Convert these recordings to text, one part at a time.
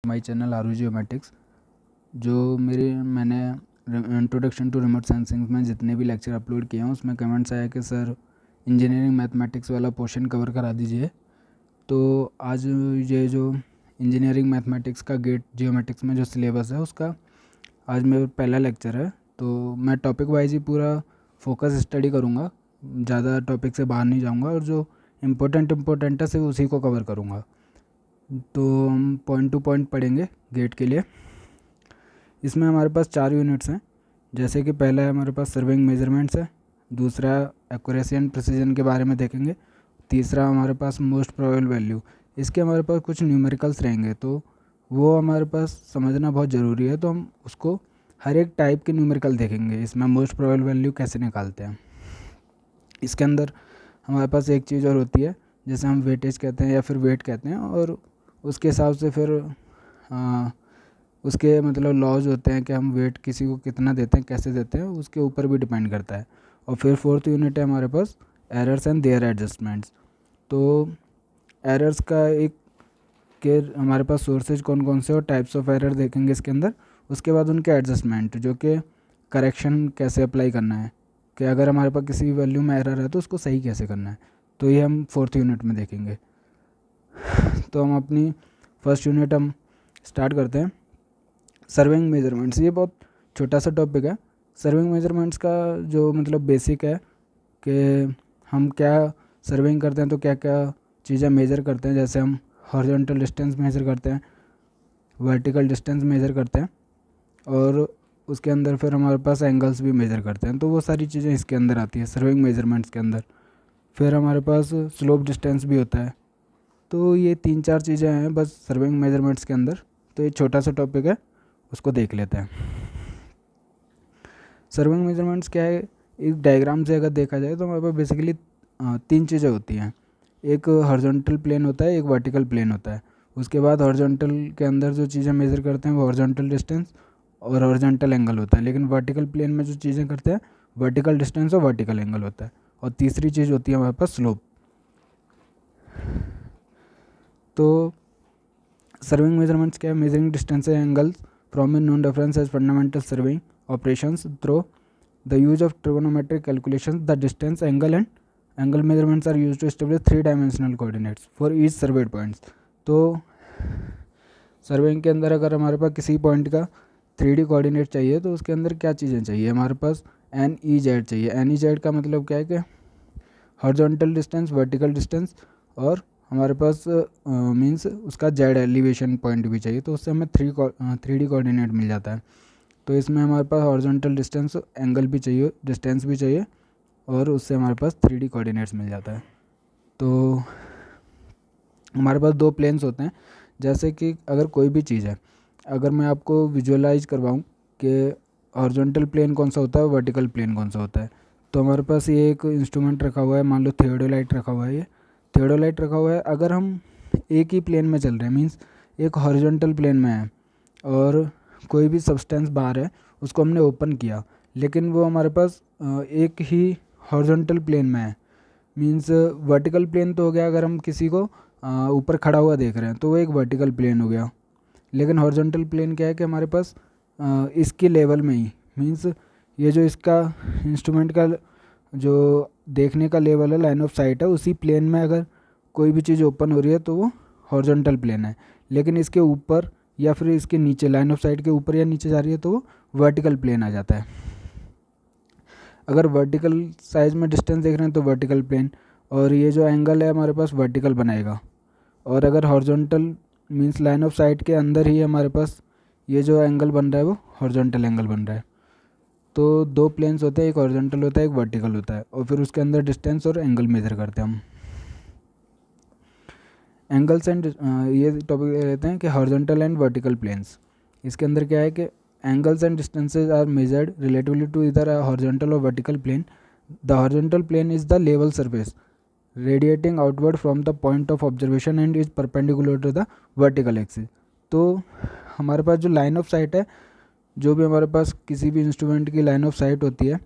My channel Aaru geometrics. जो मैंने introduction to remote sensing में जितने भी लेक्चर अपलोड किए हैं उसमें कमेंट्स आया कि सर इंजीनियरिंग मैथमेटिक्स वाला पोर्शन कवर करा दीजिए। तो आज ये जो इंजीनियरिंग मैथमेटिक्स का गेट जियोमेट्रिक्स में जो सिलेबस है उसका आज मेरा पहला लेक्चर है। तो मैं टॉपिक वाइज ही पूरा फोकस स्टडी करूँगा, ज़्यादा टॉपिक से बाहर नहीं जाऊँगा और जो इम्पोर्टेंट है सिर्फ उसी को कवर करूँगा। तो हम पॉइंट टू पॉइंट पढ़ेंगे गेट के लिए। इसमें हमारे पास 4 यूनिट्स हैं, जैसे कि पहला है हमारे पास सर्विंग मेजरमेंट्स है, दूसरा एक्यूरेसी एंड प्रिसीजन के बारे में देखेंगे, तीसरा हमारे पास मोस्ट प्रोबेबल वैल्यू। इसके हमारे पास कुछ न्यूमेरिकल्स रहेंगे तो वो हमारे पास समझना बहुत ज़रूरी है, तो हम उसको हर एक टाइप के न्यूमेरिकल देखेंगे। इसमें मोस्ट प्रोबेबल वैल्यू कैसे निकालते हैं। इसके अंदर हमारे पास एक चीज़ और होती है जैसे हम वेटेज कहते हैं या फिर वेट कहते हैं, और उसके हिसाब से फिर उसके मतलब लॉज होते हैं कि हम वेट किसी को कितना देते हैं, कैसे देते हैं, उसके ऊपर भी डिपेंड करता है। और फिर फोर्थ यूनिट है हमारे पास एरर्स एंड देयर एडजस्टमेंट्स। तो एरर्स का एक के हमारे पास सोर्सेज कौन कौन से और टाइप्स ऑफ एरर देखेंगे इसके अंदर। उसके बाद उनके एडजस्टमेंट, जो कि करेक्शन कैसे अप्लाई करना है, कि अगर हमारे पास किसी वैल्यू में एरर है तो उसको सही कैसे करना है, तो ये हम फोर्थ यूनिट में देखेंगे। तो हम अपनी फर्स्ट यूनिट हम स्टार्ट करते हैं। सर्विंग मेजरमेंट्स, ये बहुत छोटा सा टॉपिक है। सर्विंग मेजरमेंट्स का जो मतलब बेसिक है कि हम क्या सर्विंग करते हैं तो क्या क्या चीज़ें मेज़र करते हैं। जैसे हम हॉरिजॉन्टल डिस्टेंस मेज़र करते हैं, वर्टिकल डिस्टेंस मेज़र करते हैं, और उसके अंदर फिर हमारे पास एंगल्स भी मेज़र करते हैं। तो वो सारी चीज़ें इसके अंदर आती है सर्विंग मेजरमेंट्स के अंदर। फिर हमारे पास स्लोप डिस्टेंस भी होता है। तो ये 3-4 चीज़ें हैं बस सर्विंग मेजरमेंट्स के अंदर। तो ये छोटा सा टॉपिक है, उसको देख लेते हैं। सर्विंग मेजरमेंट्स क्या है, एक डायग्राम से अगर देखा जाए तो हमारे पास बेसिकली 3 चीज़ें होती हैं। एक हॉरिजॉन्टल प्लेन होता है, एक वर्टिकल प्लेन होता है। उसके बाद हॉरिजॉन्टल के अंदर जो चीज़ें मेज़र करते हैं वो हॉरिजॉन्टल डिस्टेंस और हॉरिजॉन्टल एंगल होता है। लेकिन वर्टिकल प्लेन में जो चीज़ें करते हैं वर्टिकल डिस्टेंस और वर्टिकल एंगल होता है। और तीसरी चीज़ होती है हमारे पास स्लोप। तो सर्विंग मेजरमेंट्स क्या है, measuring distance angles from a known reference as fundamental surveying operations through the use of trigonometric calculations. The distance, angle and angle measurements are used to establish 3-dimensional coordinates for each surveyed points. तो surveying के अंदर अगर हमारे पास किसी point का 3D coordinate चाहिए तो उसके अंदर क्या चीज़ें चाहिए, हमारे पास NEZ चाहिए। NEZ का मतलब क्या है कि हॉरिजॉन्टल डिस्टेंस, वर्टिकल डिस्टेंस, और हमारे पास मीन्स उसका जेड एलिवेशन पॉइंट भी चाहिए। तो उससे हमें 3D कोऑर्डिनेट मिल जाता है। तो इसमें हमारे पास हॉरिजॉन्टल डिस्टेंस, एंगल भी चाहिए, डिस्टेंस भी चाहिए, और उससे हमारे पास 3D कोऑर्डिनेट्स मिल जाता है। तो हमारे पास 2 प्लेन्स होते हैं। जैसे कि अगर कोई भी चीज़ है, अगर मैं आपको विजुअलाइज करवाऊँ कि हॉरिजॉन्टल प्लेन कौन सा होता है, वर्टिकल प्लेन कौन सा होता है, तो हमारे पास ये एक इंस्ट्रूमेंट रखा हुआ है, मान लो थियोडोलाइट रखा हुआ है। ये थियोडोलाइट रखा हुआ है, अगर हम एक ही प्लेन में चल रहे हैं, मीन्स एक हॉरिजॉन्टल प्लेन में है और कोई भी सब्सटेंस बाहर है, उसको हमने ओपन किया, लेकिन वो हमारे पास एक ही हॉरिजॉन्टल प्लेन में है। मीन्स वर्टिकल प्लेन तो हो गया अगर हम किसी को ऊपर खड़ा हुआ देख रहे हैं तो वो एक वर्टिकल प्लेन हो गया। लेकिन हॉरिजॉन्टल प्लेन क्या है कि हमारे पास इसके लेवल में ही, मीन्स ये जो इसका इंस्ट्रूमेंट का जो देखने का लेवल है, लाइन ऑफ साइट है, उसी प्लेन में अगर कोई भी चीज़ ओपन हो रही है तो वो हॉरिजॉन्टल प्लेन है। लेकिन इसके ऊपर या फिर इसके नीचे, लाइन ऑफ साइट के ऊपर या नीचे जा रही है तो वो वर्टिकल प्लेन आ जाता है। अगर वर्टिकल साइज में डिस्टेंस देख रहे हैं तो वर्टिकल प्लेन, और ये जो एंगल है हमारे पास वर्टिकल बनाएगा। और अगर horizontal means line of site के अंदर ही हमारे पास ये जो एंगल बन रहा है वो हॉरिजॉन्टल एंगल बन रहा है। तो 2 प्लेन्स होते हैं, एक हॉरिजॉन्टल होता है, एक वर्टिकल होता है, और फिर उसके अंदर डिस्टेंस और एंगल मेजर करते हैं हम। एंगल्स एंड ये टॉपिक ले लेते हैं कि हॉरिजॉन्टल एंड वर्टिकल प्लेन्स। इसके अंदर क्या है कि angles and distances are measured relatively to इधर हॉरिजॉन्टल और vertical plane. The horizontal plane is the level surface radiating outward from the point of observation and is perpendicular to the vertical axis. तो हमारे पास जो line of site है, जो भी हमारे पास किसी भी इंस्ट्रूमेंट की लाइन ऑफ साइट होती है,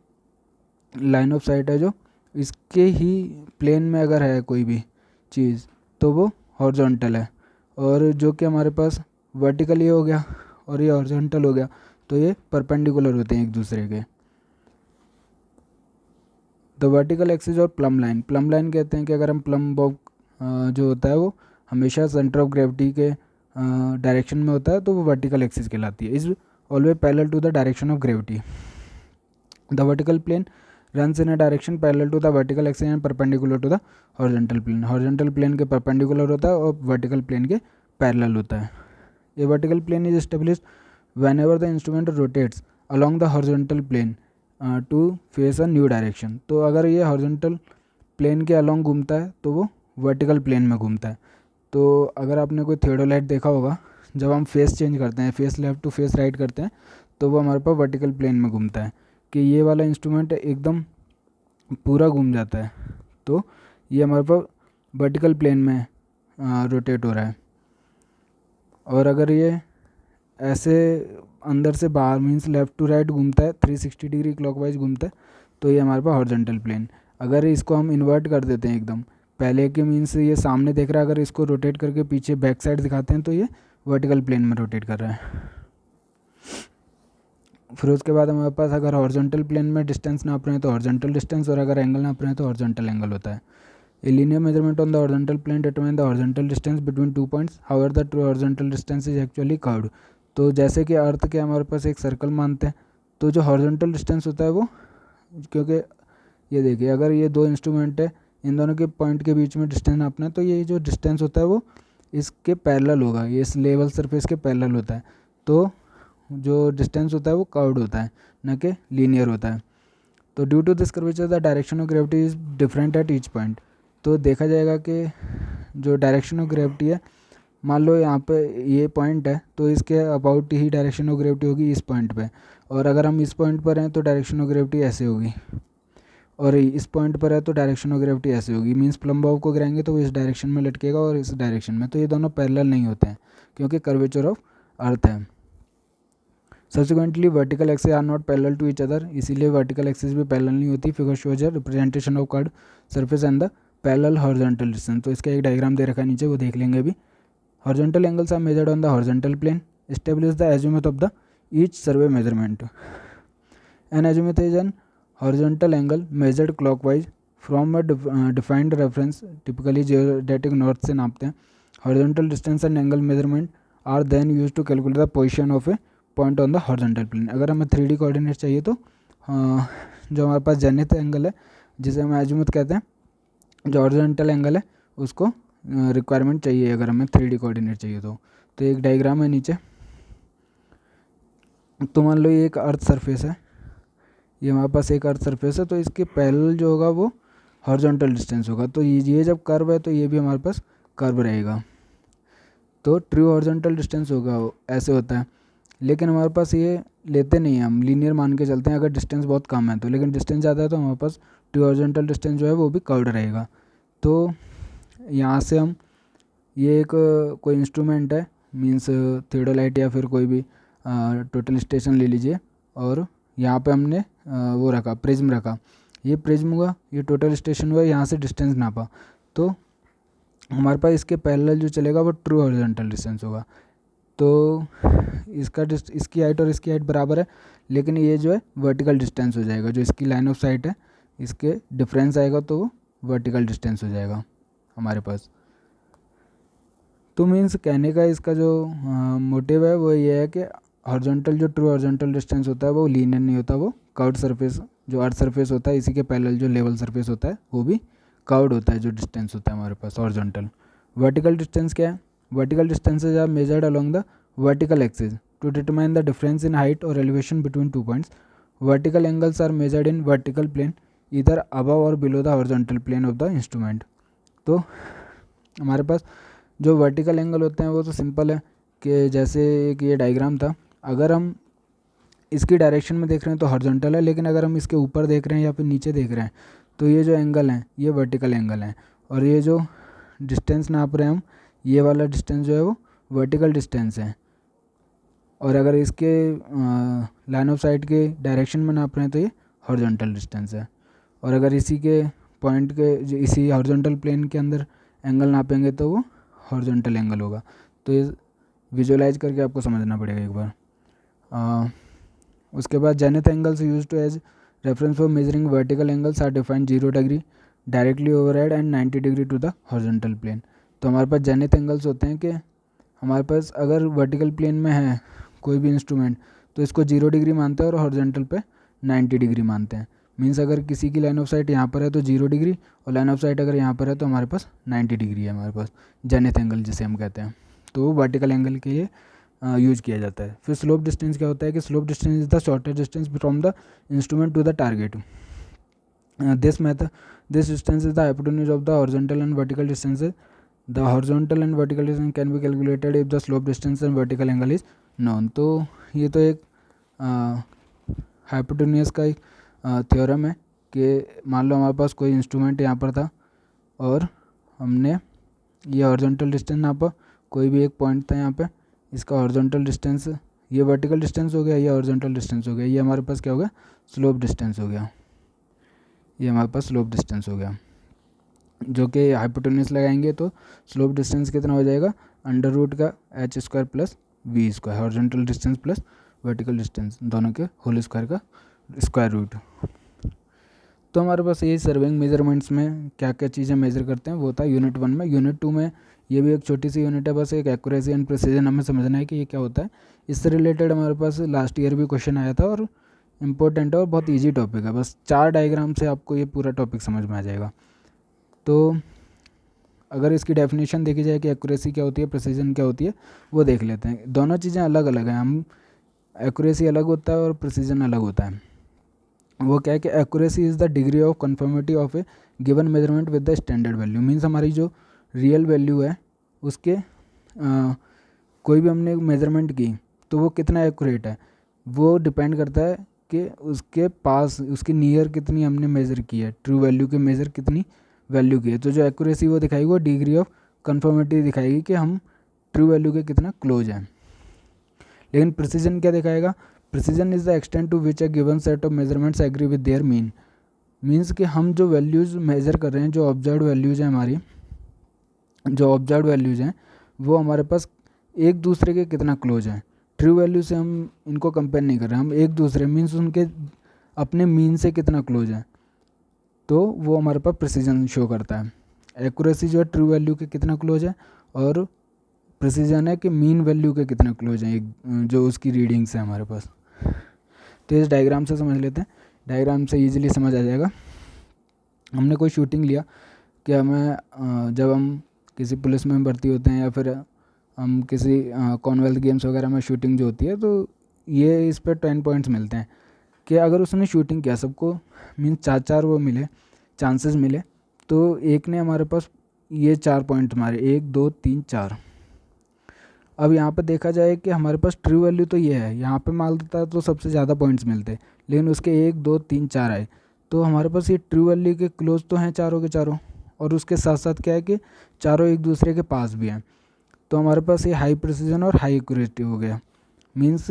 लाइन ऑफ साइट है जो इसके ही प्लेन में अगर है कोई भी चीज़ तो वो हॉरिजॉन्टल है, और जो कि हमारे पास वर्टिकल ये हो गया और ये हॉरिजॉन्टल हो गया, तो ये परपेंडिकुलर होते हैं एक दूसरे के। द वर्टिकल एक्सिस और प्लम लाइन कहते हैं कि अगर हम प्लम बॉब जो होता है वो हमेशा सेंटर ऑफ ग्रेविटी के डायरेक्शन में होता है, तो वो वर्टिकल एक्सिस कहलाती है। Is always parallel to the direction of gravity. The vertical plane runs in a direction parallel to the vertical axis and perpendicular to the horizontal plane। horizontal plane के perpendicular होता है और vertical plane के parallel होता है। A vertical plane is established whenever the instrument rotates along the horizontal plane to face a new direction। तो अगर ये horizontal plane के along घूमता है तो वो vertical plane में घूमता है। तो अगर आपने कोई थियोडोलाइट देखा होगा, जब हम फेस चेंज करते हैं, face left to face right करते हैं, तो वो हमारे पास वर्टिकल प्लेन में घूमता है कि ये वाला इंस्ट्रूमेंट एकदम पूरा घूम जाता है, तो ये हमारे पास वर्टिकल प्लेन में रोटेट हो रहा है। और अगर ये ऐसे अंदर से बाहर मीन्स लेफ़्ट टू राइट घूमता है, 360 डिग्री क्लॉकवाइज घूमता है, तो ये हमारे पास हॉरिजॉन्टल प्लेन। अगर इसको हम इन्वर्ट कर देते हैं एकदम पहले के, मीन्स ये सामने देख रहा है, अगर इसको रोटेट करके पीछे बैक साइड दिखाते हैं तो ये वर्टिकल प्लेन में रोटेट कर रहा है। फिर उसके बाद हमारे पास अगर हॉरिजॉन्टल प्लेन में डिस्टेंस नाप रहे हैं तो हॉरिजॉन्टल डिस्टेंस, और अगर एंगल नाप रहे हैं तो हॉरिजॉन्टल एंगल होता है। A linear measurement on the horizontal plane determine the horizontal distance between 2 points, however the true horizontal distance is actually curved. तो जैसे कि अर्थ के हमारे पास एक सर्कल मानते हैं, तो जो हॉरिजॉन्टल डिस्टेंस होता है वो, क्योंकि ये देखिए अगर ये दो इंस्ट्रूमेंट है, इन दोनों के पॉइंट के बीच में डिस्टेंस नापना है, तो ये जो डिस्टेंस होता है वो इसके पैरेलल होगा, ये इस लेवल सरफेस के पैरेलल होता है। तो जो डिस्टेंस होता है वो कर्व्ड होता है, न कि लीनियर होता है। तो due to this curvature the direction of gravity is different at each point. तो देखा जाएगा कि जो डायरेक्शन ऑफ ग्रेविटी है, मान लो यहाँ पे ये पॉइंट है, तो इसके about he direction of gravity होगी इस पॉइंट पे, और अगर हम इस पॉइंट पर हैं तो डायरेक्शन ऑफ ग्रेविटी ऐसे होगी, और इस पॉइंट पर है तो डायरेक्शन ऑफ ग्रेविटी ऐसे होगी। मीन्स प्लम बॉब को गिराएंगे तो वो इस डायरेक्शन में लटकेगा और इस डायरेक्शन में, तो ये दोनों पैरेलल नहीं होते हैं क्योंकि कर्वेचर ऑफ अर्थ है। Subsequently vertical axis are not parallel to each other, इसीलिए वर्टिकल एक्सिस भी पैरेलल नहीं होती। Figure shows representation of curved surface and the parallel horizontal distance. तो इसका एक डायग्राम दे रखा है नीचे, वो देख लेंगे अभी। Horizontal angles are measured on the horizontal plane, establish the azimuth of the each survey measurement. An azimuth is an horizontal angle measured clockwise from a defined reference, typically geodetic north से नापते हैं। Horizontal distance and angle measurement are then use to calculate the position of a point on the horizontal plane. अगर हमें 3D coordinate चाहिए तो जो हमारे पास zenith angle है, जिसे हम एजीमुथ कहते हैं, जो हॉरिजॉन्टल एंगल है, उसको रिक्वायरमेंट चाहिए अगर हमें 3D कोऑर्डिनेट चाहिए तो एक डायग्राम है नीचे। तो मान लो ये एक अर्थ सरफेस है, ये हमारे पास एक अर्थ सरफेस है, तो इसके पैरेलल जो होगा वो हॉरिजॉन्टल डिस्टेंस होगा। तो ये जब कर्व है तो ये भी हमारे पास कर्व रहेगा, तो ट्रू हॉरिजॉन्टल डिस्टेंस होगा, ऐसे होता है। लेकिन हमारे पास ये लेते नहीं हैं, हम लीनियर मान के चलते हैं अगर डिस्टेंस बहुत कम है तो, लेकिन डिस्टेंस ज़्यादा है तो हमारे पास ट्रू हॉरिजॉन्टल डिस्टेंस जो है वो भी कर्व्ड रहेगा। तो यहाँ से हम ये एक कोई इंस्ट्रूमेंट है, मींस थियोडोलाइट या फिर कोई भी टोटल स्टेशन ले लीजिए, और यहाँ पे हमने वो रखा, प्रिज्म रखा। ये प्रिज्म हुआ, ये टोटल स्टेशन हुआ, यहाँ से डिस्टेंस नापा, तो हमारे पास इसके पैरेलल जो चलेगा वो ट्रू हॉरिजॉन्टल डिस्टेंस होगा। तो इसकी हाइट और इसकी हाइट बराबर है, लेकिन ये जो है वर्टिकल डिस्टेंस हो जाएगा, जो इसकी लाइन ऑफ साइट है इसके डिफरेंस आएगा, तो वो वर्टिकल डिस्टेंस हो जाएगा हमारे पास। तो मीन्स कहने का इसका जो मोटिव है वो ये है कि हॉरिजॉन्टल जो ट्रू हॉरिजॉन्टल डिस्टेंस होता है वो लीनियर नहीं होता, वो कर्व्ड सरफेस जो अर्थ सरफेस होता है इसी के पैरेलल जो लेवल सरफेस होता है वो भी कर्व्ड होता है, जो डिस्टेंस होता है हमारे पास हॉरिजॉन्टल। वर्टिकल डिस्टेंस क्या है? Vertical distances are measured along the vertical axis to determine the difference in height or elevation between 2 points. Vertical angles are measured in vertical plane either above or below the horizontal plane of the instrument. तो हमारे पास जो vertical angle होते हैं वो तो simple है कि जैसे एक ये डायग्राम था, अगर हम इसकी डायरेक्शन में देख रहे हैं तो हॉरिजॉन्टल है, लेकिन अगर हम इसके ऊपर देख रहे हैं या फिर नीचे देख रहे हैं तो ये जो एंगल हैं ये वर्टिकल एंगल हैं, और ये जो डिस्टेंस नाप रहे हैं हम, ये वाला डिस्टेंस जो है वो वर्टिकल डिस्टेंस है। और अगर इसके लाइन ऑफ साइट के डायरेक्शन में नाप रहे हैं तो ये हॉरिजॉन्टल डिस्टेंस है। और अगर इसी के पॉइंट के इसी हॉरिजॉन्टल प्लेन के अंदर एंगल नापेंगे तो वो हॉरिजॉन्टल एंगल होगा। तो विजुअलाइज करके आपको समझना पड़ेगा एक बार। उसके बाद zenith angles use to as reference for measuring vertical angles are defined 0 degree directly overhead and 90 degree to the horizontal plane. तो हमारे पास जेनिथ एंगल्स होते हैं कि हमारे पास अगर वर्टिकल प्लेन में है कोई भी इंस्ट्रूमेंट तो इसको 0 डिग्री मानते हैं और हॉरिजॉन्टल पे 90 डिग्री मानते हैं। मीन्स अगर किसी की लाइन ऑफ साइट यहाँ पर है तो 0 डिग्री और लाइन ऑफ साइट अगर यहाँ पर है तो हमारे पास 90 डिग्री है हमारे पास जेनिथ एंगल जिसे हम कहते हैं। तो वो वर्टिकल एंगल के लिए यूज किया जाता है। फिर स्लोप डिस्टेंस क्या होता है कि slope distance is the shortest distance from the instrument to the target. This distance is the hypotenuse of the horizontal and vertical distances. The horizontal and vertical distance can be calculated if the slope distance and vertical angle is known. तो ये तो एक hypotenuse का एक theorem है कि मान लो हमारे पास कोई इंस्ट्रूमेंट यहाँ पर था और हमने ये हॉरिजॉन्टल डिस्टेंस नापा, कोई भी एक पॉइंट था यहाँ पे, इसका हॉरिजॉन्टल डिस्टेंस, ये वर्टिकल डिस्टेंस हो गया, ये हॉरिजॉन्टल डिस्टेंस हो गया, ये हमारे पास क्या हो गया स्लोप डिस्टेंस हो गया, ये हमारे पास स्लोप डिस्टेंस हो गया। जो कि हाइपोटेन्यूज लगाएंगे तो स्लोप डिस्टेंस कितना हो जाएगा अंडर रूट का h square plus V square, horizontal distance plus vertical distance दोनों के होल स्क्वायर का स्क्वायर रूट। तो हमारे पास ये सर्वेइंग मेजरमेंट्स में क्या क्या चीज़ें मेजर करते हैं वो था यूनिट 1 में। यूनिट 2 में ये भी एक छोटी सी यूनिट है, बस एक एक्यूरेसी एंड प्रिसीजन हमें समझना है कि ये क्या होता है। इससे रिलेटेड हमारे पास लास्ट ईयर भी क्वेश्चन आया था और इम्पोर्टेंट है और बहुत ईजी टॉपिक है, बस 4 डायग्राम से आपको ये पूरा टॉपिक समझ में आ जाएगा। तो अगर इसकी डेफिनेशन देखी जाए कि एक्यूरेसी क्या होती है प्रिसीजन क्या होती है वो देख लेते हैं। दोनों चीज़ें अलग अलग हैं, हम एक्यूरेसी अलग होता है और प्रिसीजन अलग होता है। वो क्या है कि accuracy is the degree of conformity of A given measurement with the standard value. Means हमारी जो रियल वैल्यू है उसके कोई भी हमने मेजरमेंट की तो वो कितना एक्यूरेट है वो डिपेंड करता है कि उसके पास उसकी नियर कितनी हमने मेज़र की है, ट्रू वैल्यू के मेज़र कितनी वैल्यू की है। तो जो एक्यूरेसी वो दिखाएगी वो डिग्री ऑफ कन्फर्मिटी दिखाएगी कि हम ट्रू वैल्यू के कितना क्लोज हैं। लेकिन प्रिसीजन क्या दिखाएगा, precision is the extent to which a given set of measurements agree with their mean. Means कि हम जो वैल्यूज़ मेज़र कर रहे हैं, जो ऑब्जर्व वैल्यूज़ हैं हमारी, जो ऑब्जर्व वैल्यूज़ हैं वो हमारे पास एक दूसरे के कितना क्लोज हैं। ट्रू वैल्यू से हम इनको कंपेयर नहीं कर रहे हैं, हम एक दूसरे मीन्स उनके अपने मीन से कितना क्लोज हैं, तो वो हमारे पास प्रिसीजन शो करता है। एक्यूरेसी जो है ट्रू वैल्यू के कितना क्लोज है और प्रिसीजन है कि मीन वैल्यू के कितना क्लोज हैं एक जो उसकी रीडिंग्स है हमारे पास। तो इस डायग्राम से समझ लेते हैं, डायग्राम से इजीली समझ आ जाएगा। हमने कोई शूटिंग लिया कि हमें जब हम किसी पुलिस में भर्ती होते हैं या फिर हम किसी कॉमनवेल्थ गेम्स वगैरह में शूटिंग जो होती है तो ये इस पर 10 पॉइंट्स मिलते हैं कि अगर उसने शूटिंग किया सबको मीन 4 वो मिले चांसेस मिले तो एक ने हमारे पास ये 4 पॉइंट मारे 1 2 3 4। अब यहाँ पे देखा जाए कि हमारे पास ट्रू वैल्यू तो ये है, यहाँ पे मान लेता तो सबसे ज़्यादा पॉइंट्स मिलते, लेकिन उसके 1 2 3 4 आए तो हमारे पास ये ट्रू वैल्यू के क्लोज तो हैं चारों के चारों और उसके साथ साथ क्या है कि चारों एक दूसरे के पास भी हैं। तो हमारे पास ये हाई प्रिसीजन और हाई एक्यूरेसी हो गया। Means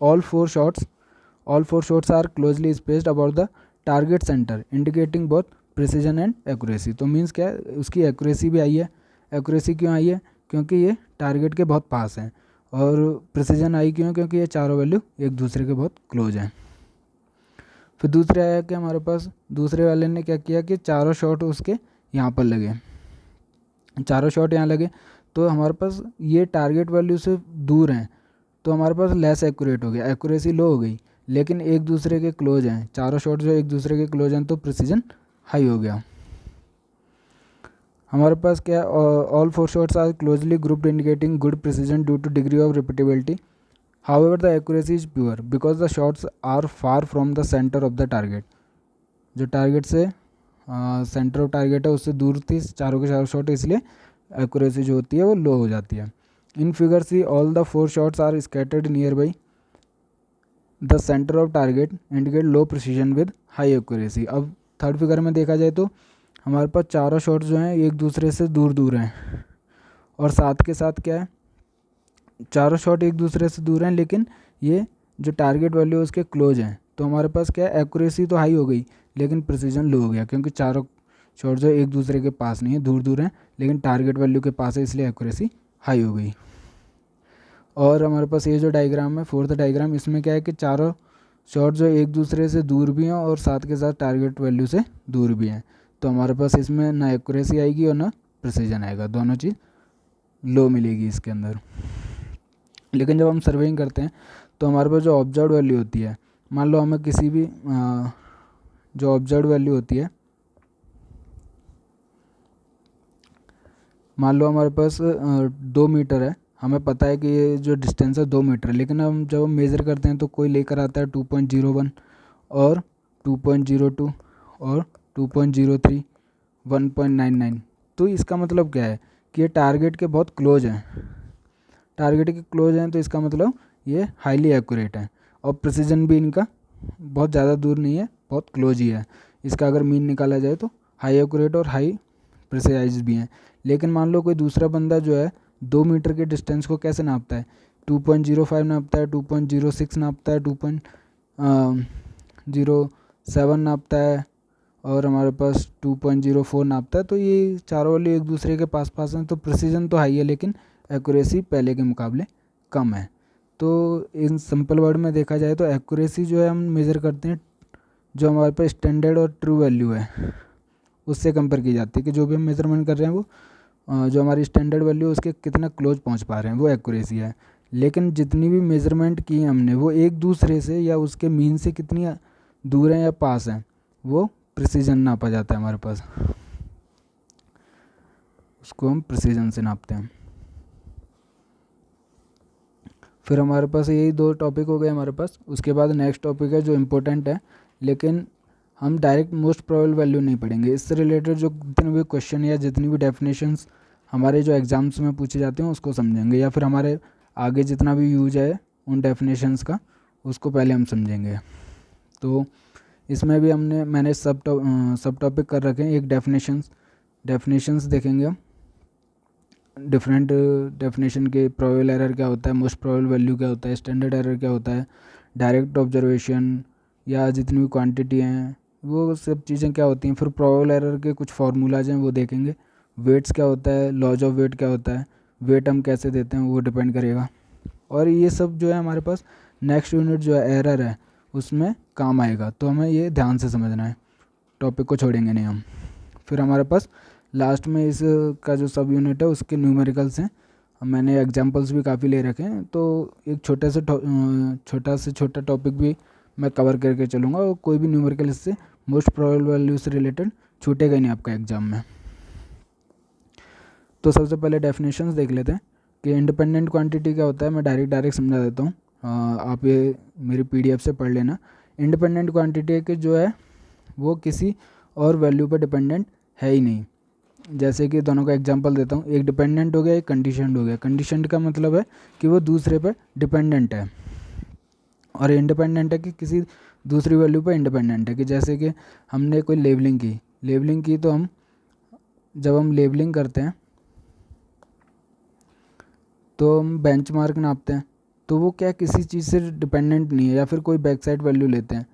all four shots are closely spaced about the target centre indicating both precision and accuracy. तो मीन्स क्या है उसकी एक्यूरेसी भी आई है। एक्यूरेसी क्यों आई है क्योंकि ये टारगेट के बहुत पास हैं, और प्रिसीजन आई क्यों क्योंकि ये चारों वैल्यू एक दूसरे के बहुत क्लोज हैं। फिर दूसरे आया कि हमारे पास दूसरे वाले ने क्या किया कि चारों शॉट उसके यहाँ पर लगे, चारों शॉट यहाँ लगे तो हमारे पास ये टारगेट वैल्यू से दूर हैं तो हमारे पास लेस एक्यूरेट हो गया, एक्यूरेसी लो हो गई, लेकिन एक दूसरे के क्लोज हैं, चारों शॉट जो एक दूसरे के क्लोज हैं तो प्रिसीजन हाई हो गया। हमारे पास क्या all four shots are closely grouped indicating good precision due to degree of repeatability. However the accuracy is poor because the shots are far from the centre of the target. जो target से centre of target है उससे दूर थी चारों के चारों shot, इसलिए एक्यूरेसी जो होती है वो लो हो जाती है। In figure C all the four shots are scattered near by the centre of target indicate low precision with high accuracy. अब थर्ड फिगर में देखा जाए तो हमारे पास चारों शॉट्स जो हैं एक दूसरे से दूर दूर हैं और साथ के साथ क्या है चारों शॉट एक दूसरे से दूर हैं लेकिन ये जो टारगेट वैल्यू है उसके क्लोज हैं। तो हमारे पास क्या है एक्यूरेसी तो हाई हो गई लेकिन प्रिसीजन लो हो गया क्योंकि चारों शॉट जो एक दूसरे के पास नहीं है, दूर दूर हैं लेकिन टारगेट वैल्यू के पास है, इसलिए एक्यूरेसी हाई हो गई। और हमारे पास ये जो डायग्राम है, फोर्थ डायग्राम, इसमें क्या है कि चारों शॉट जो एक दूसरे से दूर भी हैं और साथ के साथ टारगेट वैल्यू से दूर भी हैं। तो हमारे पास इसमें ना एक्यूरेसी आएगी और ना प्रिसीजन आएगा, दोनों चीज़ लो मिलेगी इसके अंदर। लेकिन जब हम सर्वेइंग करते हैं तो हमारे पास जो ऑब्जर्व वैल्यू होती है, मान लो हमें किसी भी जो ऑब्जर्व वैल्यू होती है, मान लो हमारे पास 2 मीटर है, हमें पता है कि ये जो डिस्टेंस है 2 मीटर है, लेकिन हम जब हम मेज़र करते हैं तो कोई लेकर आता है 2.01 और 2.02 और 2.03, 1.99। तो इसका मतलब क्या है कि ये टारगेट के बहुत क्लोज हैं, टारगेट के क्लोज हैं, तो इसका मतलब ये हाईली एक्यूरेट है। और प्रिसीजन भी इनका बहुत ज़्यादा दूर नहीं है, बहुत क्लोज ही है। इसका अगर मीन निकाला जाए तो हाई एक्यूरेट और हाई प्रिसाइज भी हैं। लेकिन मान लो कोई दूसरा बंदा जो है 2 मीटर के डिस्टेंस को कैसे नापता है, 2.05 नापता है, 2.06 नापता है, 2.07 नापता है और हमारे पास 2.04 नापता है। तो ये चारों वाले एक दूसरे के पास पास हैं, तो प्रिसीजन तो हाई है लेकिन एक्यूरेसी पहले के मुकाबले कम है। तो इन सिंपल वर्ड में देखा जाए तो एक्यूरेसी जो है हम मेज़र करते हैं जो हमारे पास स्टैंडर्ड और ट्रू वैल्यू है उससे कंपेयर की जाती है, कि जो भी हम मेजरमेंट कर रहे हैं वो जो हमारी स्टैंडर्ड वैल्यू है उसके कितना क्लोज पहुंच पा रहे हैं, वो एक्यूरेसी है। लेकिन जितनी भी मेजरमेंट की है हमने वो एक दूसरे से या उसके मीन से कितनी दूर हैं या पास हैं, वो प्रिसीजन नापा जाता है हमारे पास, उसको हम प्रिसीजन से नापते हैं। फिर हमारे पास यही 2 टॉपिक हो गए हमारे पास। उसके बाद नेक्स्ट टॉपिक है जो इम्पोर्टेंट है, लेकिन हम डायरेक्ट मोस्ट प्रोबेबल वैल्यू नहीं पढ़ेंगे। इससे रिलेटेड जो जितने भी क्वेश्चन या जितनी भी डेफिनेशंस हमारे जो एग्ज़ाम्स में पूछे जाते हैं उसको समझेंगे, या फिर हमारे आगे जितना भी यूज है उन डेफिनेशंस का उसको पहले हम समझेंगे। तो इसमें भी मैंने सब टॉपिक कर रखे हैं। एक डेफिनेशंस देखेंगे हम, डिफरेंट डेफिनेशन के, प्रोबेबल एरर क्या होता है, मोस्ट प्रोबेबल वैल्यू क्या होता है, स्टैंडर्ड एरर क्या होता है, डायरेक्ट ऑब्जर्वेशन या जितनी भी क्वांटिटी हैं वो सब चीज़ें क्या होती हैं। फिर प्रोबेबल एरर के कुछ फार्मूलाज हैं वो देखेंगे, वेट्स क्या होता है, लॉज ऑफ वेट क्या होता है, वेट हम कैसे देते हैं वो डिपेंड करेगा। और ये सब जो है हमारे पास नेक्स्ट यूनिट जो है एरर है उसमें काम आएगा, तो हमें ये ध्यान से समझना है, टॉपिक को छोड़ेंगे नहीं हम। फिर हमारे पास लास्ट में इसका जो सब यूनिट है उसके न्यूमेरिकल्स हैं, मैंने एग्जांपल्स भी काफ़ी ले रखे हैं, तो एक छोटा से छोटा टॉपिक भी मैं कवर करके चलूँगा और कोई भी न्यूमेरिकल इससे मोस्ट प्रोबेबल वैल्यू से रिलेटेड छूटेगा ही नहीं आपका एग्जाम में। तो सबसे पहले डेफिनेशंस देख लेते हैं कि इंडिपेंडेंट क्वांटिटी क्या होता है। मैं डायरेक्ट समझा देता हूँ, आप ये मेरी PDF से पढ़ लेना। इंडिपेंडेंट क्वांटिटी के जो है वो किसी और वैल्यू पर डिपेंडेंट है ही नहीं। जैसे कि दोनों का एग्जांपल देता हूँ, एक डिपेंडेंट हो गया, एक कंडीशनड हो गया। कंडीशनड का मतलब है कि वो दूसरे पर डिपेंडेंट है, और इंडिपेंडेंट है कि किसी दूसरी वैल्यू पर इंडिपेंडेंट है। कि जैसे कि हमने कोई लेबलिंग की तो हम जब हम लेबलिंग करते हैं तो हम बेंचमार्क नापते हैं, तो वो क्या किसी चीज़ से डिपेंडेंट नहीं है। या फिर कोई बैक साइड वैल्यू लेते हैं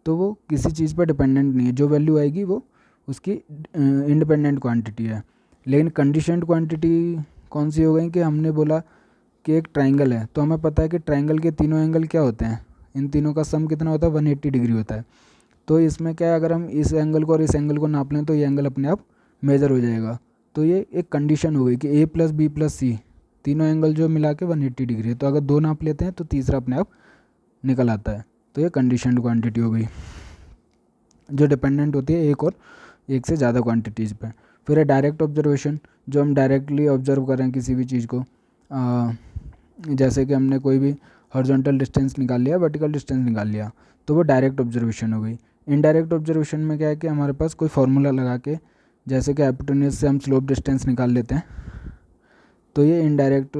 तो वो किसी चीज़ पर डिपेंडेंट नहीं है, जो वैल्यू आएगी वो उसकी इंडिपेंडेंट क्वांटिटी है। लेकिन कंडीशनड क्वांटिटी कौन सी हो गई कि हमने बोला कि एक ट्राइंगल है, तो हमें पता है कि ट्राइंगल के तीनों एंगल क्या होते हैं, इन तीनों का सम कितना होता है, 180 डिग्री होता है। तो इसमें क्या है, अगर हम इस एंगल को और इस एंगल को नाप लें तो ये एंगल अपने आप मेज़र हो जाएगा। तो ये एक कंडीशन हो गई कि A + B + C तीनों एंगल जो मिला के 180 डिग्री है। तो अगर 2 नाप लेते हैं तो तीसरा अपने आप निकल आता है। तो ये कंडीशनड क्वांटिटी हो गई जो डिपेंडेंट होती है एक और एक से ज़्यादा क्वांटिटीज़ पे। फिर है डायरेक्ट ऑब्जर्वेशन, जो हम डायरेक्टली ऑब्जर्व करें किसी भी चीज़ को, जैसे कि हमने कोई भी हॉरिजॉन्टल डिस्टेंस निकाल लिया, वर्टिकल डिस्टेंस निकाल लिया, तो वो डायरेक्ट ऑब्जर्वेशन हो गई। इनडायरेक्ट ऑब्जर्वेशन में क्या है कि हमारे पास कोई फार्मूला लगा के, जैसे कि हाइपोटेन्यूज से हम स्लोप डिस्टेंस निकाल लेते हैं, तो ये इनडायरेक्ट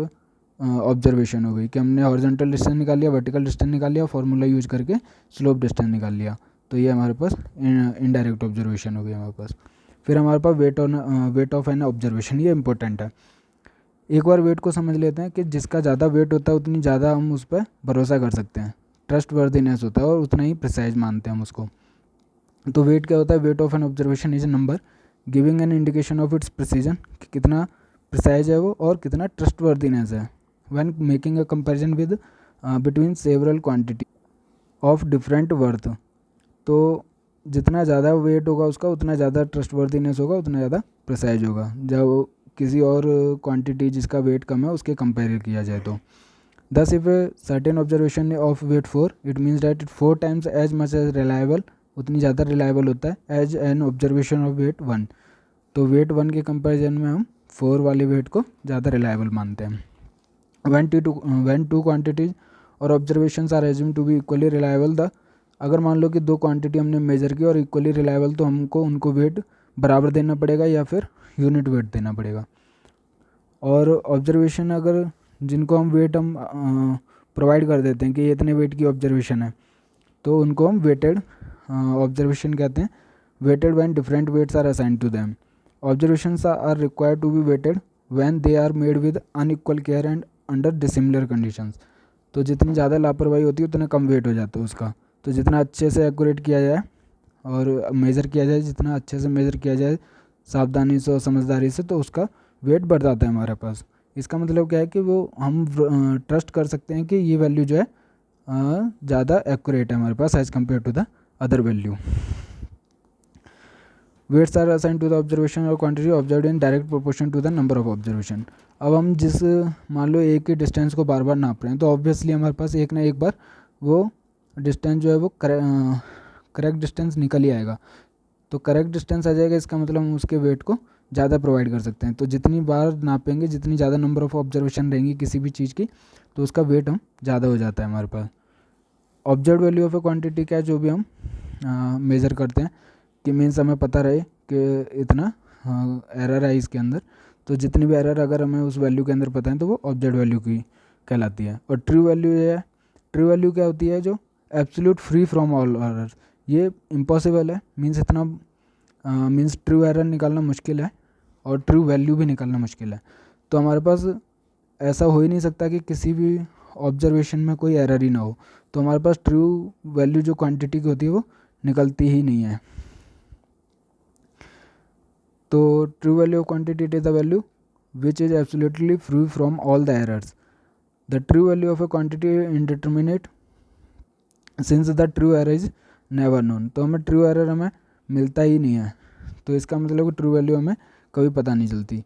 ऑब्जर्वेशन हो गई कि हमने हॉरिजॉन्टल डिस्टेंस निकाल लिया, वर्टिकल डिस्टेंस निकाल लिया, फार्मूला यूज करके स्लोप डिस्टेंस निकाल लिया। तो ये हमारे पास इनडायरेक्ट ऑब्जर्वेशन हो गई हमारे पास। फिर हमारे पास वेट ऑफ एन ऑब्जर्वेशन, ये इंपॉर्टेंट है। एक बार वेट को समझ लेते हैं कि जिसका ज़्यादा वेट होता है उतनी ज़्यादा हम उस पर भरोसा कर सकते हैं, ट्रस्ट वर्दीनेस होता है और उतना ही प्रिसाइज मानते हैं हम उसको। तो वेट क्या होता है, weight of an observation is a number giving an indication of its precision, कि कितना प्रिसाइज है वो और कितना ट्रस्टवर्दीनेस है when making a comparison with between several quantity of different worth. तो जितना ज़्यादा वेट होगा उसका उतना ज़्यादा ट्रस्टवर्दीनेस होगा, उतना ज़्यादा प्रिसाइज होगा जब किसी और क्वांटिटी जिसका वेट कम है उसके कंपेयर किया जाए तो। Thus, if a certain observation of weight 4, it means that it 4 times as much as reliable, उतनी ज़्यादा रिलायबल होता है as an observation of weight 1। तो वेट 1 के कंपैरिजन में हम 4 वाले वेट को ज़्यादा रिलायबल मानते हैं। when two quantities और observations are assume to be equally reliable, the अगर मान लो कि दो क्वांटिटी हमने मेजर की और इक्वली रिलायबल, तो हमको उनको वेट बराबर देना पड़ेगा या फिर यूनिट वेट देना पड़ेगा। और ऑब्जर्वेशन अगर जिनको हम वेट हम प्रोवाइड कर देते हैं कि ये इतने वेट की ऑब्जर्वेशन है, तो उनको हम वेटेड ऑब्जर्वेशन कहते हैं। Weighted when different weights are assigned to them. Observations are required to be weighted when they are made with unequal care and under dissimilar conditions. तो जितनी ज़्यादा लापरवाही होती है उतना कम वेट हो जाता है उसका। तो जितना अच्छे से एक्यूरेट किया जाए और मेज़र किया जाए, जितना अच्छे से मेज़र किया जाए सावधानी से और समझदारी से, तो उसका वेट बढ़ जाता है हमारे पास। इसका मतलब क्या है कि वो हम ट्रस्ट कर सकते हैं कि ये वैल्यू जो है ज़्यादा एक्यूरेट है हमारे पास as compare to the other value. Weights are assign to the observation और quantity observed in direct proportion to the number of observation. अब हम जिस मान लो एक ही डिस्टेंस को बार बार नाप रहे हैं, तो ऑब्वियसली हमारे पास एक ना एक बार वो डिस्टेंस जो है वो करेक्ट डिस्टेंस निकल ही आएगा। तो करेक्ट डिस्टेंस आ जाएगा, इसका मतलब हम उसके वेट को ज़्यादा प्रोवाइड कर सकते हैं। तो जितनी बार नापेंगे, जितनी ज़्यादा नंबर ऑफ ऑब्जर्वेशन रहेंगी किसी भी चीज़ की, तो उसका वेट हम ज़्यादा हो जाता है हमारे पास। Observe value of a quantity क्या है, जो भी हम मेज़र करते हैं कि मीन्स हमें पता रहे कि इतना एरर है इसके अंदर। तो जितनी भी एरर अगर हमें उस वैल्यू के अंदर पता है तो वो ऑब्जर्व वैल्यू की कहलाती है। और ट्रू वैल्यू ये है, ट्रू वैल्यू क्या होती है, जो absolute free from all error. ये इम्पॉसिबल है, मीन्स इतना मीन्स ट्रू एरर निकालना मुश्किल है और ट्रू वैल्यू भी निकालना मुश्किल है। तो हमारे पास ऐसा हो ही नहीं सकता कि किसी भी ऑब्जर्वेशन में कोई एरर ही ना हो। तो हमारे पास ट्रू वैल्यू जो क्वांटिटी की होती है वो निकलती ही नहीं है। तो true value of quantity it is the value which is absolutely free from all the errors. The true value of a quantity indeterminate since the true error is never known. तो हमें ट्रू एरर हमें मिलता ही नहीं है, तो इसका मतलब कि ट्रू वैल्यू हमें कभी पता नहीं चलती।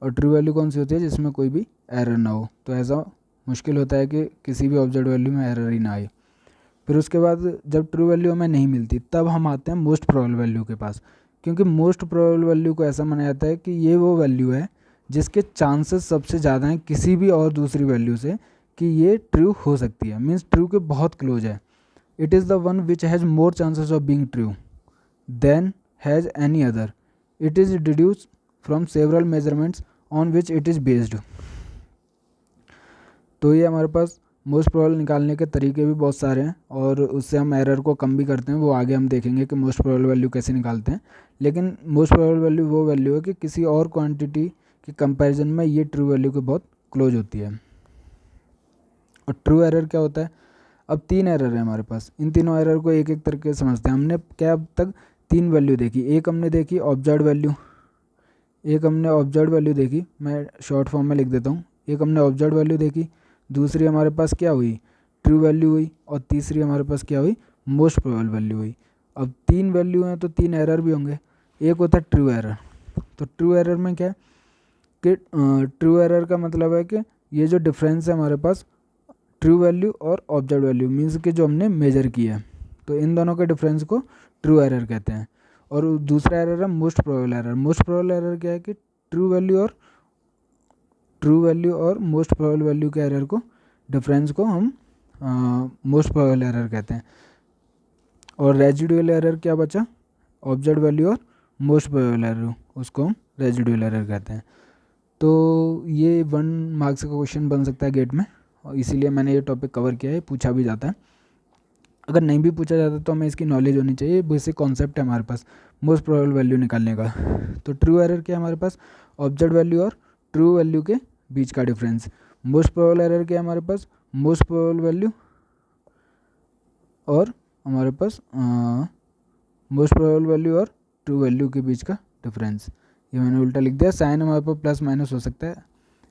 और ट्रू वैल्यू कौन सी होती है, जिसमें कोई भी एरर ना हो। तो ऐसा मुश्किल होता है कि किसी भी ऑब्जर्व वैल्यू में एरर ही ना आए। फिर उसके बाद जब ट्रू वैल्यू हमें नहीं मिलती, तब हम आते हैं मोस्ट प्रोबेबल वैल्यू के पास। क्योंकि मोस्ट प्रोबेबल वैल्यू को ऐसा माना जाता है कि ये वो वैल्यू है जिसके चांसेस सबसे ज़्यादा हैं किसी भी और दूसरी वैल्यू से कि ये ट्रू हो सकती है, मीन्स ट्रू के बहुत क्लोज है। It is the one which has more chances of being true than has any other. It is deduced from several measurements on which it is based. तो ये हमारे पास मोस्ट प्रोबेबल निकालने के तरीके भी बहुत सारे हैं और उससे हम एरर को कम भी करते हैं। वो आगे हम देखेंगे कि मोस्ट प्रोबेबल वैल्यू कैसे निकालते हैं। लेकिन मोस्ट प्रोबेबल वैल्यू वो वैल्यू है कि किसी और क्वांटिटी के कंपैरिजन में ये ट्रू वैल्यू के बहुत क्लोज होती है। और ट्रू एरर क्या होता है, अब 3 एरर है हमारे पास। इन तीनों एरर को एक एक तरीके से समझते हैं। हमने क्या अब तक 3 वैल्यू देखी। एक हमने देखी ऑब्जर्व वैल्यू, एक हमने ऑब्जर्व वैल्यू देखी, मैं शॉर्ट फॉर्म में लिख देता हूँ। एक हमने ऑब्जर्व वैल्यू देखी, दूसरी हमारे पास क्या हुई, ट्रू वैल्यू हुई, और तीसरी हमारे पास क्या हुई, मोस्ट प्रोबेबल वैल्यू हुई। अब 3 वैल्यू हैं तो 3 एरर भी होंगे। एक होता है ट्रू एरर। तो ट्रू एरर में क्या है कि ट्रू एरर का मतलब है कि ये जो डिफरेंस है हमारे पास ट्रू वैल्यू और ऑब्जर्व वैल्यू मीन्स कि जो हमने मेजर किया है, तो इन दोनों के डिफरेंस को ट्रू एरर कहते हैं। और दूसरा एरर है most probable error. Most probable error क्या है कि ट्रू वैल्यू और मोस्ट प्रोबेबल वैल्यू के एरर को डिफरेंस को हम मोस्ट प्रोबेबल एरर कहते हैं। और रेजिडुअल एरर क्या बचा, ऑब्जर्व वैल्यू और मोस्ट प्रोबेबल एरर, उसको हम रेजिडुअल एरर कहते हैं। तो ये 1 मार्क्स का क्वेश्चन बन सकता है गेट में, और इसीलिए मैंने ये टॉपिक कवर किया है। पूछा भी जाता है, अगर नहीं भी पूछा जाता तो हमें इसकी नॉलेज होनी चाहिए। बेसिक कॉन्सेप्ट है हमारे पास मोस्ट प्रोबेबल वैल्यू निकालने का। तो ट्रू एरर क्या है हमारे पास, ऑब्जर्व वैल्यू और ट्रू वैल्यू के बीच का डिफरेंस। मोस्ट प्रोबेबल एरर क्या है हमारे पास, मोस्ट प्रोबेबल वैल्यू और हमारे पास मोस्ट प्रोबेबल वैल्यू और ट्रू वैल्यू के बीच का डिफरेंस। ये मैंने उल्टा लिख दिया। साइन हमारे पास प्लस माइनस हो सकता है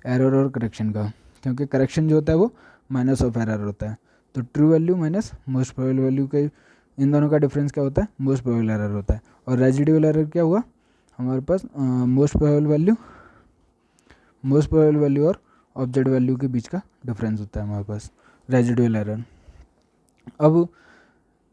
एरर और करेक्शन का, क्योंकि करेक्शन जो होता है वो माइनस ऑफ एरर होता है। तो true value minus most probable value के इन दोनों का डिफरेंस क्या होता है, मोस्ट प्रोबेबल एरर होता है। और रेजिडुअल एरर क्या हुआ हमारे पास, मोस्ट प्रोबेबल वैल्यू और ऑब्जेक्ट वैल्यू के बीच का डिफरेंस होता है हमारे पास रेजिडुअल एरर। अब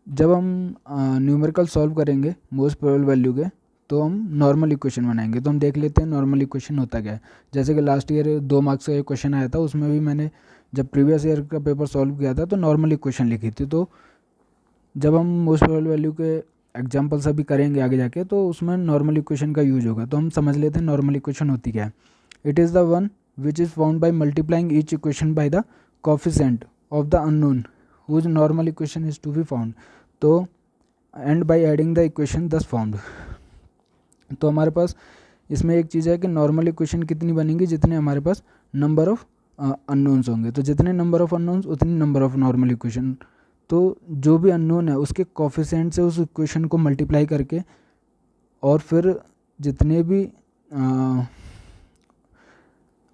जब हम न्यूमेरिकल सॉल्व करेंगे मोस्ट प्रोबेबल वैल्यू के, तो हम नॉर्मल इक्वेशन बनाएंगे। तो हम देख लेते हैं नॉर्मल इक्वेशन होता क्या है। जैसे कि लास्ट ईयर 2 मार्क्स का एक क्वेश्चन आया था, उसमें भी मैंने जब प्रीवियस ईयर का पेपर सॉल्व किया था तो नॉर्मल इक्वेशन लिखी थी। तो जब हम मोस्ट प्रोबेबल वैल्यू के एग्जाम्पल्स अभी करेंगे आगे जाके, तो उसमें नॉर्मल इक्वेशन का यूज होगा। तो हम समझ लेते हैं नॉर्मल इक्वेशन होती क्या है। It is the one which is found by multiplying each equation by the coefficient of the unknown whose normal equation is to be found. तो and by adding the equation thus found. तो हमारे पास इसमें एक चीज़ है कि normal equation कितनी बनेंगी, जितने हमारे पास नंबर ऑफ अननोन्स होंगे। तो जितने नंबर ऑफ अननोन्स उतनी नंबर ऑफ नॉर्मल इक्वेशन। तो जो भी अननोन है उसके कोफिशिएंट से उस इक्वेशन को मल्टीप्लाई करके, और फिर जितने भी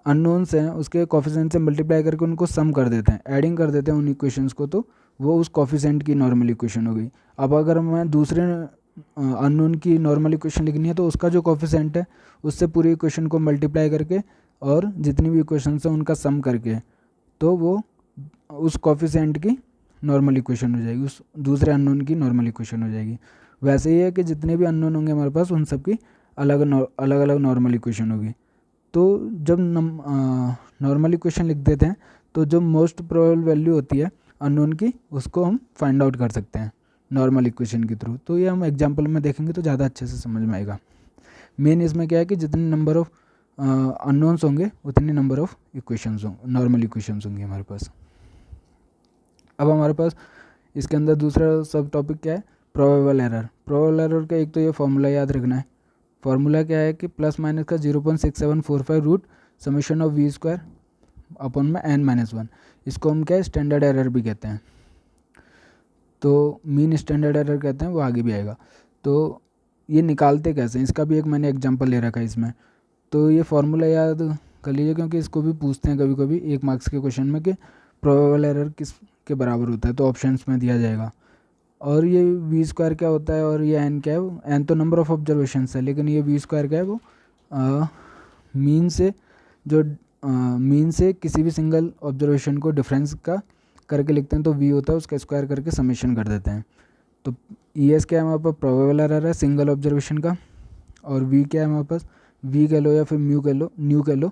अननोन्स हैं उसके कोफिशिएंट से मल्टीप्लाई करके उनको सम कर देते हैं, एडिंग कर देते हैं उन इक्वेशंस को, तो वो उस कोफिशिएंट की नॉर्मल इक्वेशन हो गई। अब अगर मैं दूसरे अननोन की नॉर्मल इक्वेशन लिखनी है, तो उसका जो कोफिशिएंट है उससे पूरी इक्वेशन को मल्टीप्लाई करके और जितनी भी इक्वेशंस हैं उनका सम करके, तो वो उस कोफिशिएंट की नॉर्मल इक्वेशन हो जाएगी, उस दूसरे अननोन की नॉर्मल इक्वेशन हो जाएगी। वैसे ही है कि जितने भी अननोन होंगे हमारे पास उन सब की अलग अलग नॉर्मल इक्वेशन होगी। तो जब नॉर्मल इक्वेशन लिख देते हैं, तो जो मोस्ट प्रोबेबल वैल्यू होती है अननोन की, उसको हम फाइंड आउट कर सकते हैं नॉर्मल इक्वेशन के थ्रू। तो ये हम एग्जांपल में देखेंगे तो ज़्यादा अच्छे से समझ में आएगा। मेन इसमें क्या है कि जितने नंबर ऑफ अननोन्स होंगे उतनी नंबर ऑफ इक्वेशंस होंगे, नॉर्मल इक्वेशंस होंगी हमारे पास। अब हमारे पास इसके अंदर दूसरा सब टॉपिक क्या है, प्रोबेबल एरर। प्रोबेबल एरर का एक तो ये फॉर्मूला याद रखना है। फॉर्मूला क्या है कि प्लस माइनस का 0.6745 root summation of we square upon में n-1। इसको हम क्या है, स्टैंडर्ड एरर भी कहते हैं। तो मीन स्टैंडर्ड एरर कहते हैं, वो आगे भी आएगा। तो ये निकालते कैसे हैं, इसका भी एक मैंने एग्जांपल ले रखा है इसमें। तो ये फॉर्मूला याद कर लीजिए, क्योंकि इसको भी पूछते हैं कभी कभी 1 मार्क्स के क्वेश्चन में कि प्रोबेबल एरर किस के बराबर होता है, तो ऑप्शंस में दिया जाएगा। और ये वी स्क्वायर क्या होता है और ये एन क्या है, एन तो नंबर ऑफ ऑब्जर्वेशंस है, लेकिन ये वी स्क्वायर क्या है, वो मीन से जो मीन से किसी भी सिंगल ऑब्जर्वेशन को डिफरेंस का करके लिखते हैं, तो वी होता है उसका स्क्वायर करके समेशन कर देते हैं। तो ई एस क्या है हमारे पास, प्रोबेबल एरर है सिंगल ऑब्जर्वेशन का। और वी क्या है हमारे पास, वी कह लो या फिर म्यू कह लो, न्यू कह लो,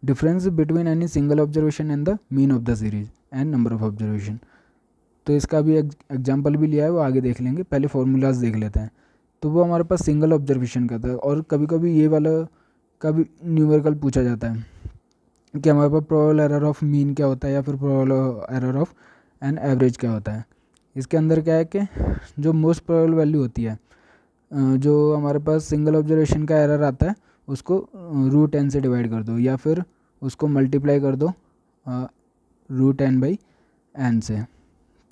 difference between any single observation and the mean of the series and number of observation. तो इसका भी एग्जाम्पल भी लिया है, वो आगे देख लेंगे, पहले फॉर्मूलाज देख लेते हैं। तो वो हमारे पास सिंगल ऑब्जर्वेशन का था, और कभी कभी ये वाला का भी न्यूमेरिकल पूछा जाता है कि हमारे पास प्रोबेबल एरर ऑफ मीन क्या होता है, या फिर probable error of an average क्या होता है। इसके अंदर क्या है कि जो मोस्ट प्रोबेबल वैल्यू होती है, जो हमारे पास सिंगल ऑब्जर्वेशन का एरर आता है, उसको रूट एन से डिवाइड कर दो, या फिर उसको मल्टीप्लाई कर दो रूट एन बाई एन से।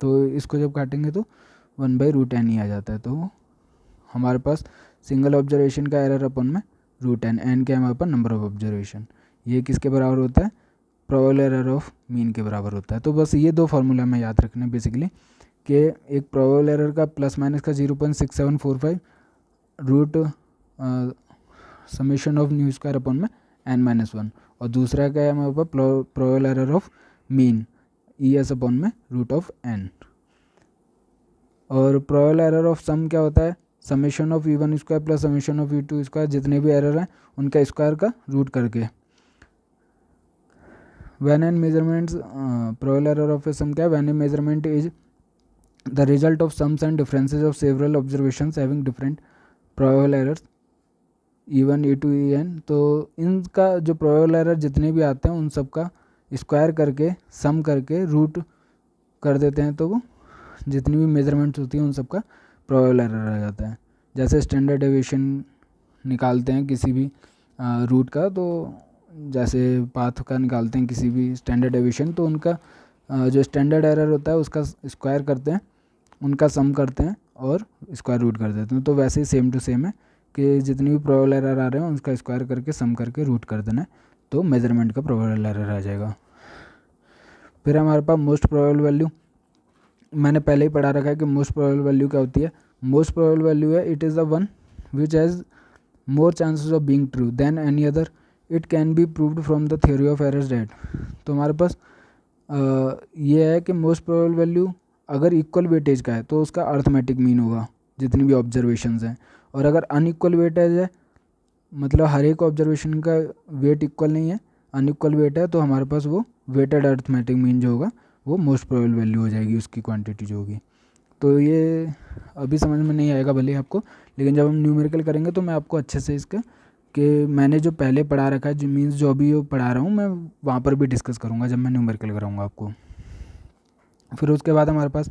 तो इसको जब काटेंगे तो 1/√n ही आ जाता है। तो हमारे पास सिंगल ऑब्जर्वेशन का एरर अपन में रूट एन क्या है हमारे पास, नंबर ऑफ ऑब्जर्वेशन, ये किसके बराबर होता है, प्रोबेबल एरर ऑफ मीन के बराबर होता है। तो बस ये 2 फार्मूला में याद रखने बेसिकली, कि एक प्रोबेबल एरर का प्लस माइनस का 0.6745 root summation of nu square upon में n-1, और दूसरा क्या है हमारे पास, probable error of mean e s upon में रूट ऑफ एन। और प्रोबेबल एरर ऑफ सम क्या होता है, summation of v1 square plus summation of v2 square, जितने भी एरर हैं उनका स्क्वायर का रूट करके। When n measurements, probable error of a सम क्या है, when A measurement is the result of sums and differences of several observations having different probable errors E1 E2 En। तो इनका जो प्रोबेबल एरर जितने भी आते हैं उन सब का स्क्वायर करके सम करके रूट कर देते हैं, तो वो जितनी भी मेजरमेंट्स होती हैं उन सब का प्रोबेबल एरर आ जाता है। जैसे स्टैंडर्ड डेविएशन निकालते हैं किसी भी रूट का, तो जैसे पाथ का निकालते हैं किसी भी स्टैंडर्ड डेविएशन, तो उनका जो स्टैंडर्ड एरर होता है उसका स्क्वायर करते हैं, उनका सम करते हैं और स्क्वायर रूट कर देते हैं। तो वैसे ही सेम टू सेम है कि जितनी भी प्रोबेबल एरर आ रहे हैं उसका स्क्वायर करके सम करके रूट कर देना है, तो मेजरमेंट का प्रोबेबल एरर आ जाएगा। फिर हमारे पास मोस्ट प्रोबेबल वैल्यू, मैंने पहले ही पढ़ा रखा है कि मोस्ट प्रोबेबल वैल्यू क्या होती है। मोस्ट प्रोबेबल वैल्यू है it is the one which has more chances of being true than any other, it can be proved from the theory of errors that. तो हमारे पास ये है कि मोस्ट प्रोबेबल वैल्यू अगर इक्वल वेटेज का है तो उसका अर्थमेटिक मीन होगा जितनी भी ऑब्जर्वेशंस हैं, और अगर अनइक्वल वेटेज है मतलब हर एक ऑब्जर्वेशन का वेट इक्वल नहीं है, अनइक्वल वेट है, तो हमारे पास वो वेटेड अर्थमेटिक मीन जो होगा वो मोस्ट प्रोबेबल वैल्यू हो जाएगी उसकी क्वांटिटी जो होगी। तो ये अभी समझ में नहीं आएगा भले आपको, लेकिन जब हम न्यूमेरिकल करेंगे तो मैं आपको अच्छे से इसका कि मैंने जो पहले पढ़ा रखा है जो मीन्स जो अभी पढ़ा रहा हूँ मैं वहाँ पर भी डिस्कस करूँगा जब मैं न्यूमेरिकल कराऊँगा आपको। फिर उसके बाद हमारे पास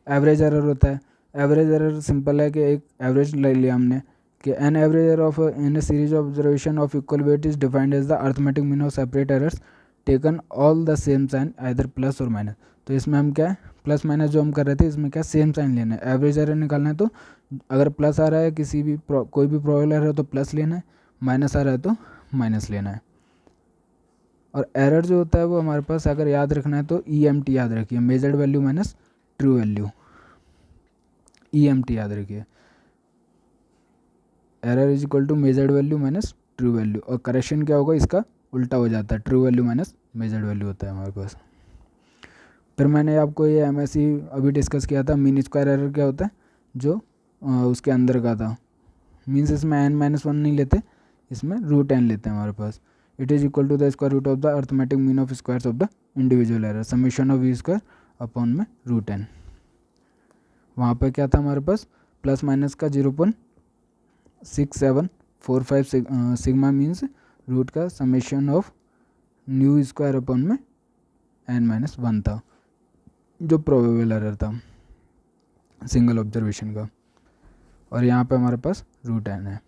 एवरेज एरर होता है। एवरेज एरर सिंपल है कि एक एवरेज ले लिया हमने कि an average error of in series of observation of equal weight is defined as the arithmetic mean of separate errors taken all the same sign either plus or minus. तो इसमें हम क्या है प्लस माइनस जो हम कर रहे थे इसमें क्या सेम साइन लेना है। एवरेज एरर निकालना है तो अगर प्लस आ रहा है किसी भी कोई भी प्रोबेबल एरर है तो प्लस लेना है, माइनस आ रहा है तो माइनस लेना है। और एरर जो होता है वो हमारे पास अगर याद रखना है तो EMT याद रखिए, measured value minus true value, EMT याद रखिए। Error is equal to measured value minus true value, और करेक्शन क्या होगा इसका उल्टा हो जाता है, true value minus measured value होता है हमारे पास। फिर मैंने आपको ये MSE अभी डिस्कस किया था, मीन स्क्वायर एरर क्या होता है जो उसके अंदर का था, मीन्स इसमें n-1 नहीं लेते, इसमें √n लेते हैं हमारे पास। It is equal to the square root of the arithmetic mean of squares of the individual error summation of we square upon में √n। वहाँ पर क्या था हमारे पास प्लस माइनस का 0.6745 सिग्मा मीन्स रूट का summation of nu square upon में n-1 था जो प्रोबेबल एरर था सिंगल ऑब्जर्वेशन का, और यहाँ पे हमारे पास √n है।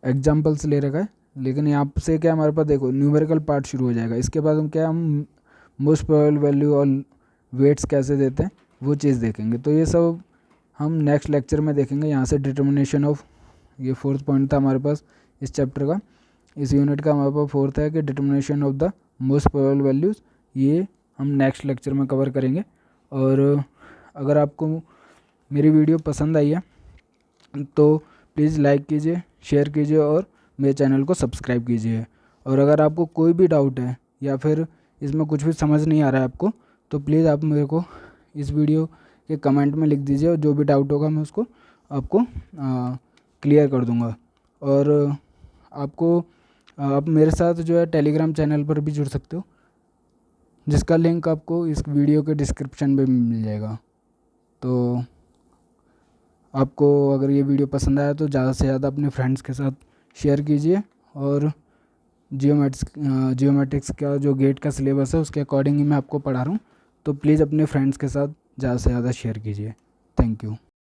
एग्जाम्पल्स ले रखा है, लेकिन यहाँ से क्या हमारे पास देखो न्यूमेरिकल पार्ट शुरू हो जाएगा। इसके बाद हम मोस्ट प्रोबेबल वैल्यू और वेट्स कैसे देते हैं वो चीज़ देखेंगे। तो ये सब हम नेक्स्ट लेक्चर में देखेंगे। यहाँ से डिटर्मिनेशन ऑफ, ये 4th पॉइंट था हमारे पास इस चैप्टर का, इस यूनिट का हमारे पास 4th है कि determination of the most probable values, ये हम नेक्स्ट लेक्चर में कवर करेंगे। और अगर आपको मेरी वीडियो पसंद आई है तो प्लीज़ लाइक कीजिए, शेयर कीजिए और मेरे चैनल को सब्सक्राइब कीजिए। और अगर आपको कोई भी डाउट है या फिर इसमें कुछ भी समझ नहीं आ रहा है आपको, तो प्लीज़ आप मेरे को इस वीडियो के कमेंट में लिख दीजिए, और जो भी डाउट होगा मैं उसको आपको क्लियर कर दूंगा। और आप मेरे साथ जो है टेलीग्राम चैनल पर भी जुड़ सकते हो, जिसका लिंक आपको इस वीडियो के डिस्क्रिप्शन में मिल जाएगा। तो आपको अगर ये वीडियो पसंद आया तो ज़्यादा से ज़्यादा अपने फ्रेंड्स के साथ शेयर कीजिए, और जियोमेट्रिक्स का जो गेट का सिलेबस है उसके अकॉर्डिंग ही मैं आपको पढ़ा रहा हूँ, तो प्लीज़ अपने फ्रेंड्स के साथ ज़्यादा से ज़्यादा शेयर कीजिए। Thank you.